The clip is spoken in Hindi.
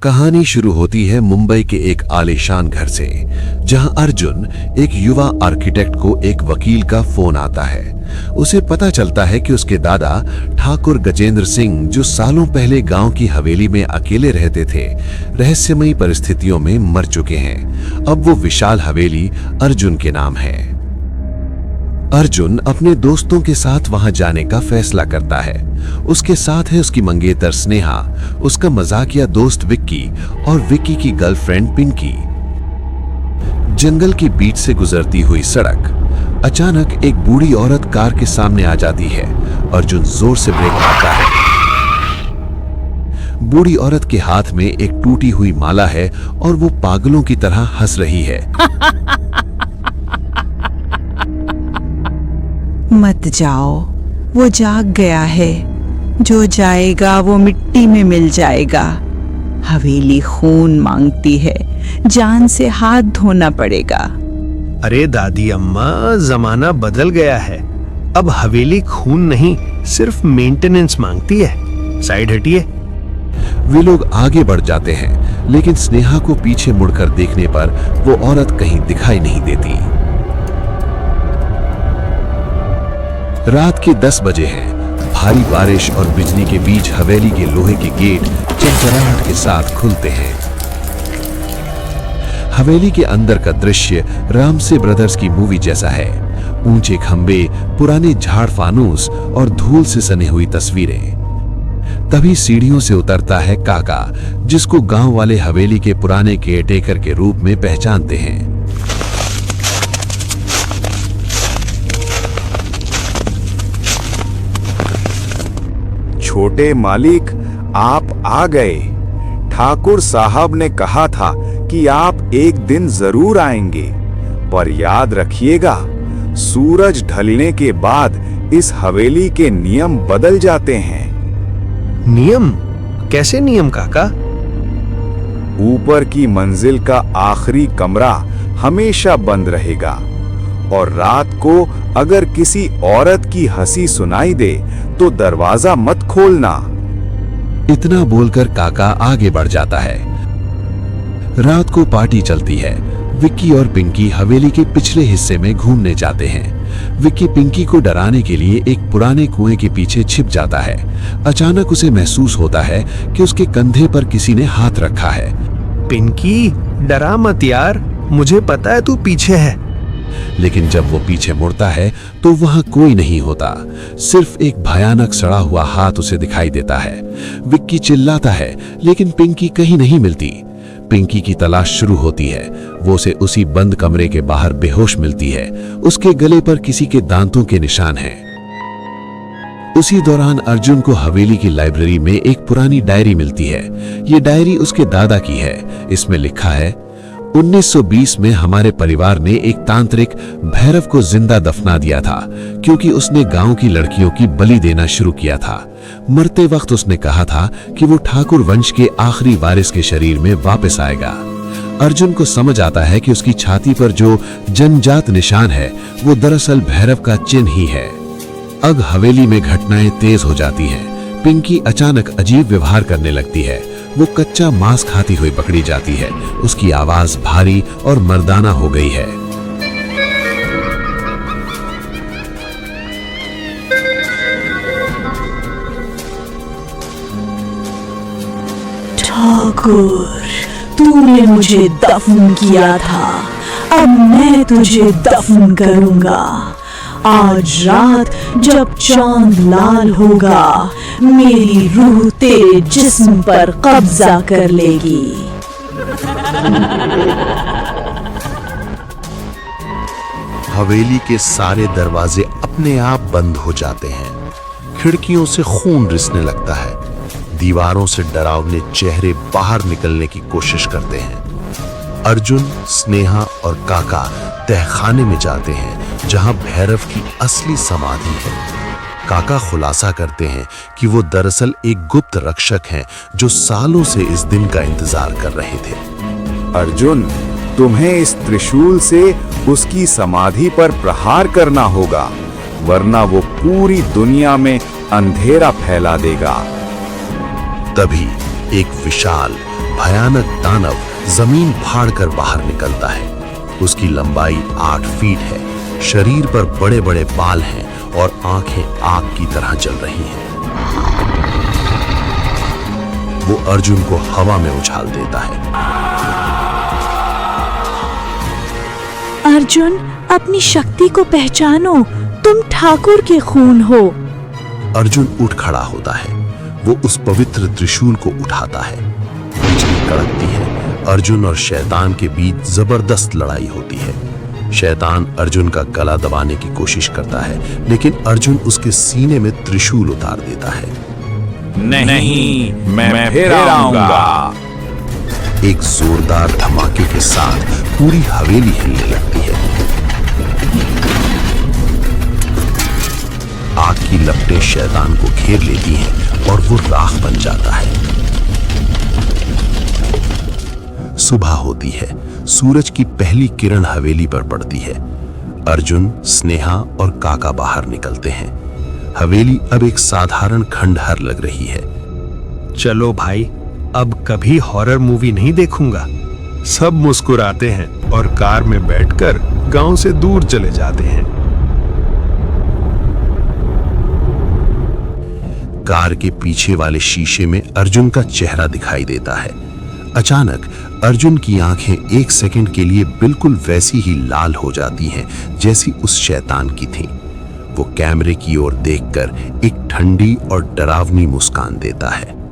कहानी शुरू होती है मुंबई के एक आलीशान घर से, जहां अर्जुन, एक युवा आर्किटेक्ट को एक वकील का फोन आता है। उसे पता चलता है कि उसके दादा ठाकुर गजेंद्र सिंह, जो सालों पहले गांव की हवेली में अकेले रहते थे, रहस्यमयी परिस्थितियों में मर चुके हैं। अब वो विशाल हवेली अर्जुन के नाम है। अर्जुन अपने दोस्तों के साथ वहां जाने का फैसला करता है। उसके साथ है उसकी मंगेतर स्नेहा, उसका मजाकिया दोस्त विक्की और विक्की की गर्लफ्रेंड पिंकी। जंगल के बीच से गुजरती हुई सड़क अचानक एक बूढ़ी औरत कार के सामने आ जाती है। अर्जुन जोर से ब्रेक मारता है। बूढ़ी औरत के हाथ में एक टूटी हुई माला है और वो पागलों की तरह हंस रही है। मत जाओ, वो जाग गया है। जो जाएगा वो मिट्टी में मिल जाएगा। हवेली खून मांगती है, जान से हाथ धोना पड़ेगा। अरे दादी अम्मा, जमाना बदल गया है। अब हवेली खून नहीं, सिर्फ मेंटेनेंस मांगती है। साइड हटिए। वे लोग आगे बढ़ जाते हैं, लेकिन स्नेहा को पीछे मुड़कर देखने पर वो औरत कहीं दिखाई नहीं देती। रात के 10 बजे हैं। भारी बारिश और बिजली के बीच हवेली के लोहे के गेट चमचमाहट के साथ खुलते हैं। हवेली के अंदर का दृश्य रामसे ब्रदर्स की मूवी जैसा है। ऊंचे खंबे, पुराने झाड़ फानूस और धूल से सनी हुई तस्वीरें। तभी सीढ़ियों से उतरता है काका, जिसको गांव वाले हवेली के पुराने केयरटेकर के रूप में पहचानते हैं। छोटे मालिक, आप आ गए। ठाकुर साहब ने कहा था कि आप एक दिन जरूर आएंगे, पर याद रखिएगा, सूरज ढलने के बाद इस हवेली के नियम बदल जाते हैं। नियम? कैसे नियम काका? ऊपर की मंजिल का आखिरी कमरा हमेशा बंद रहेगा, और रात को अगर किसी औरत की हंसी सुनाई दे तो दरवाजा मत खोलना। इतना बोलकर काका आगे बढ़ जाता है। रात को पार्टी चलती है। विक्की और पिंकी हवेली के पिछले हिस्से में घूमने जाते हैं। विक्की पिंकी को डराने के लिए एक पुराने कुएं के पीछे छिप जाता है। अचानक उसे महसूस होता है कि उसके कंधे पर किसी ने हाथ रखा है। पिंकी, डरा मत यार, मुझे पता है तू पीछे है। लेकिन जब वो पीछे मुड़ता है तो वहां कोई नहीं होता। सिर्फ एक भयानक सड़ा हुआ हाथ उसे दिखाई देता है। विक्की चिल्लाता है, लेकिन पिंकी कहीं नहीं मिलती। पिंकी की तलाश शुरू होती है। वो उसे उसी बंद कमरे के बाहर बेहोश मिलती है। उसके गले पर किसी के दांतों के निशान हैं। उसी दौरान अर्जुन को हवेली की लाइब्रेरी में एक पुरानी डायरी मिलती है। ये डायरी उसके दादा की है। इसमें लिखा है, 1920 में हमारे परिवार ने एक तांत्रिक भैरव को जिंदा दफना दिया था, क्योंकि उसने गांव की लड़कियों की बलि देना शुरू किया था। मरते वक्त उसने कहा था कि वो ठाकुर वंश के आखिरी वारिस के शरीर में वापस आएगा। अर्जुन को समझ आता है कि उसकी छाती पर जो जनजात निशान है वो दरअसल भैरव का चिन्ह ही है। अब हवेली में घटनाएं तेज हो जाती हैं। पिंकी अचानक अजीब व्यवहार करने लगती है। वो कच्चा मांस खाती हुई पकड़ी जाती है। उसकी आवाज भारी और मर्दाना हो गई है। ठाकुर, तूने मुझे दफन किया था, अब मैं तुझे दफन करूंगा। आज रात जब चांद लाल होगा, मेरी रूह तेरे जिस्म पर कब्जा कर लेगी। हवेली के सारे दरवाजे अपने आप बंद हो जाते हैं। खिड़कियों से खून रिसने लगता है। दीवारों से डरावने चेहरे बाहर निकलने की कोशिश करते हैं। अर्जुन, स्नेहा और काका तहखाने में जाते हैं, जहां भैरव की असली समाधि है। काका खुलासा करते हैं कि वो दरअसल एक गुप्त रक्षक हैं, जो सालों से इस दिन का इंतजार कर रहे थे। अर्जुन, तुम्हें इस त्रिशूल से उसकी समाधि पर प्रहार करना होगा, वरना वो पूरी दुनिया में अंधेरा फैला देगा। तभी एक विशाल भयानक दानव जमीन फाड़कर बाहर निकलता है। उसकी लंबाई 8 फीट है, शरीर पर बड़े बड़े बाल हैं और आंखें आग की तरह जल रही हैं। वो अर्जुन को हवा में उछाल देता है। अर्जुन, अपनी शक्ति को पहचानो, तुम ठाकुर के खून हो। अर्जुन उठ खड़ा होता है। वो उस पवित्र त्रिशूल को उठाता है। बिजली कड़कती है। अर्जुन और शैतान के बीच जबरदस्त लड़ाई होती है। शैतान अर्जुन का गला दबाने की कोशिश करता है, लेकिन अर्जुन उसके सीने में त्रिशूल उतार देता है। नहीं, मैं फिर आऊंगा। एक जोरदार धमाके के साथ पूरी हवेली हिलने लगती है। आग की लपटें शैतान को घेर लेती हैं और वो राख बन जाता है। सुबह होती है। सूरज की पहली किरण हवेली पर पड़ती है। अर्जुन, स्नेहा और काका बाहर निकलते हैं। हवेली अब एक साधारण खंडहर लग रही है। चलो भाई, अब कभी हॉरर मूवी नहीं देखूंगा। सब मुस्कुराते हैं और कार में बैठकर गांव से दूर चले जाते हैं। कार के पीछे वाले शीशे में अर्जुन का चेहरा दिखाई देता है। अचानक अर्जुन की आंखें एक सेकंड के लिए बिल्कुल वैसी ही लाल हो जाती हैं जैसी उस शैतान की थीं। वो कैमरे की ओर देखकर एक ठंडी और डरावनी मुस्कान देता है।